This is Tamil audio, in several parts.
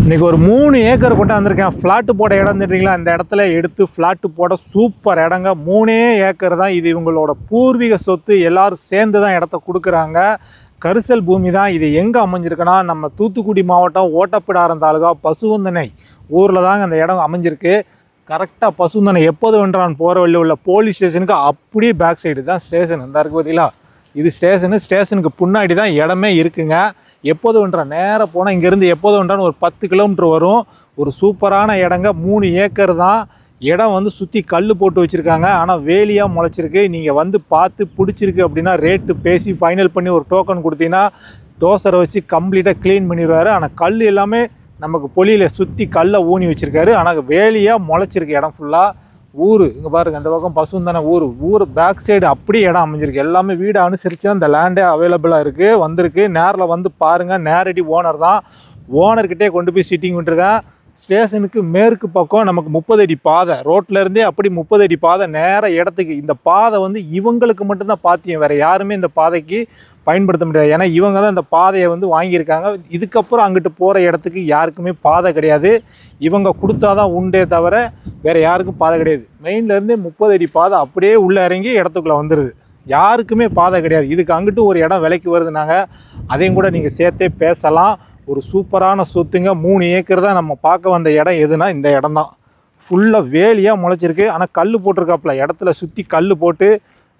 இன்றைக்கி ஒரு 3 ஏக்கர் கொண்டு வந்திருக்கேன். ஃப்ளாட்டு போட இடம் தெரியுங்களா, இந்த இடத்துல எடுத்து ஃப்ளாட்டு போட சூப்பர் இடங்க. 3 ஏக்கர் தான் இது. இவங்களோட பூர்வீக சொத்து. எல்லோரும் சேர்ந்து தான் இடத்த கொடுக்குறாங்க. கரிசல் பூமி தான். இது எங்கே அமைஞ்சிருக்குன்னா, நம்ம தூத்துக்குடி மாவட்டம் ஓட்டப்பிடாரம் தாலுகா பசுவந்தனை ஊரில் தாங்க அந்த இடம் அமைஞ்சிருக்கு. கரெக்டாக பசுவந்தனை எப்போது வென்றான் போகிற வழியில் உள்ள போலீஸ் ஸ்டேஷனுக்கு அப்படியே பேக் சைடு தான் ஸ்டேஷன். இந்த இருக்குது பார்த்தீங்களா, இது ஸ்டேஷனுக்கு முன்னாடி தான் இடமே இருக்குங்க. எப்போது வென்றா நேராக போனால் இங்கேருந்து எப்போது வென்றான்னு ஒரு 10 கிலோமீட்டர் வரும். ஒரு சூப்பரான இடங்க. 3 ஏக்கர் தான். இடம் வந்து சுற்றி கல் போட்டு வச்சுருக்காங்க. ஆனால் வேலியாக முளைச்சிருக்கு. நீங்கள் வந்து பார்த்து பிடிச்சிருக்கு அப்படின்னா ரேட்டு பேசி ஃபைனல் பண்ணி ஒரு டோக்கன் கொடுத்தீங்கன்னா டோசரை வச்சு கம்ப்ளீட்டாக க்ளீன் பண்ணிடுவார். ஆனால் கல் எல்லாமே நமக்கு பொலியில் சுற்றி கல்லை ஊனி வச்சுருக்காரு. ஆனால் வேலியாக முளைச்சிருக்கு இடம் ஃபுல்லாக. ஊர் இங்கே பாருங்கள், அந்த பக்கம் பசுந்தானே ஊர் பேக் சைடு அப்படியே இடம் அமைஞ்சிருக்கு. எல்லாமே வீடு அனுசரித்து அந்த லேண்டே அவைலபிளாக இருக்குது. வந்திருக்கு. நேரில் வந்து பாருங்கள். நேரடி ஓனர் தான். ஓனர்கிட்டே கொண்டு போய் சிட்டிங் விட்டுருக்கேன். ஸ்டேஷனுக்கு மேற்கு பக்கம் நமக்கு 30 அடி பாதை. ரோட்லேருந்தே அப்படி 30 அடி பாதை நேராக இடத்துக்கு. இந்த பாதை வந்து இவங்களுக்கு மட்டும்தான் பாத்தியம். வேறு யாருமே இந்த பாதைக்கு பயன்படுத்த முடியாது. ஏன்னா இவங்க தான் இந்த பாதையை வந்து வாங்கியிருக்காங்க. இதுக்கப்புறம் அங்கிட்டு போகிற இடத்துக்கு யாருக்குமே பாதை கிடையாது. இவங்க கொடுத்தா தான் உண்டே தவிர வேறு யாருக்கும் பாதை கிடையாது. மெயின்லேருந்தே 30 அடி பாதை அப்படியே உள்ளே இறங்கி இடத்துக்குள்ளே வந்துடுது. யாருக்குமே பாதை கிடையாது. இதுக்கு அங்கிட்டு ஒரு இடம் விலைக்கு வருதுனாங்க. அதையும் கூட நீங்கள் சேர்த்தே பேசலாம். ஒரு சூப்பரான சொத்துங்க. 3 ஏக்கர் தான். நம்ம பார்க்க வந்த இடம் எதுனா இந்த இடம் தான். ஃபுல்லாக வேலியாக முளைச்சிருக்கு. ஆனால் கல் போட்டிருக்காப்புல. இடத்துல சுற்றி கல் போட்டு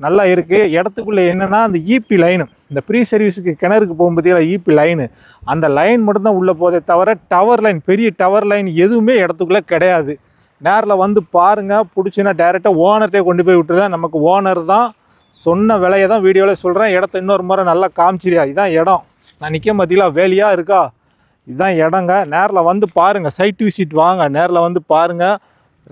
நல்லா இருக்குது. இடத்துக்குள்ளே என்னென்னா அந்த ஈபி லைனு, இந்த ப்ரீ சர்வீஸுக்கு கிணறுக்கு போகும்போது ஈபி லைனு, அந்த லைன் மட்டும்தான் உள்ளே போதே தவிர டவர் லைன், பெரிய டவர் லைன் எதுவுமே இடத்துக்குள்ளே கிடையாது. நேரில் வந்து பாருங்கள். பிடிச்சின்னா டைரெக்டாக ஓனர்கிட்டே கொண்டு போய் விட்டுருதான். நமக்கு ஓனர் தான். சொன்ன விலையை தான் வீடியோவில் சொல்கிறேன். இடத்த இன்னொரு முறை நல்லா காமிச்சிரியா. இதுதான் இடம். நான் நிற்க பார்த்தீங்களா, வேலியாக இருக்கா. இதுதான் இடங்க. நேரில் வந்து பாருங்கள். சைட் விசிட் வாங்க. நேரில் வந்து பாருங்கள்.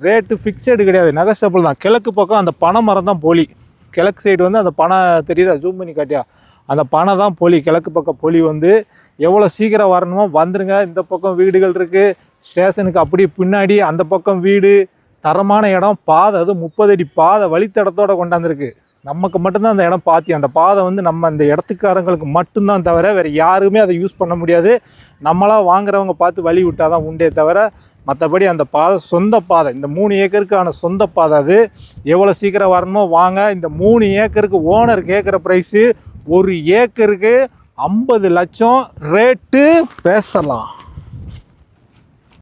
ரேட்டு ஃபிக்ஸடு கிடையாது, நெகோஷியபிள் தான். கிழக்கு பக்கம் அந்த பனை மரம் தான் பொலி. கிழக்கு சைடு வந்து அந்த பனை தெரியுதா, ஜூம் பண்ணி காட்டியா, அந்த பனை தான் பொலி. கிழக்கு பக்கம் பொலி வந்து எவ்வளோ சீக்கிரம் வரணுமோ வந்துடுங்க. இந்த பக்கம் வீடுகள் இருக்குது. ஸ்டேஷனுக்கு அப்படி பின்னாடி அந்த பக்கம் வீடு. தரமான இடம். பாதை அது 30 அடி பாதை வழித்தடத்தோடு கொண்டாந்துருக்கு. நமக்கு மட்டும்தான் அந்த இடம் பாத்தி. அந்த பாதை வந்து நம்ம அந்த இடத்துக்காரங்களுக்கு மட்டும்தான் தவிர வேறு யாருமே அதை யூஸ் பண்ண முடியாது. நம்மளாக வாங்குறவங்க பார்த்து வழி விட்டால் தான் உண்டே தவிர மற்றபடி அந்த பாதை சொந்த பாதை. இந்த 3 ஏக்கருக்கான சொந்த பாதை அது. எவ்வளோ சீக்கிரம் வரணுமோ வாங்க. இந்த 3 ஏக்கருக்கு ஓனர் கேட்குற ப்ரைஸு 1 ஏக்கருக்கு 50 லட்சம் ரேட்டு பேசலாம்.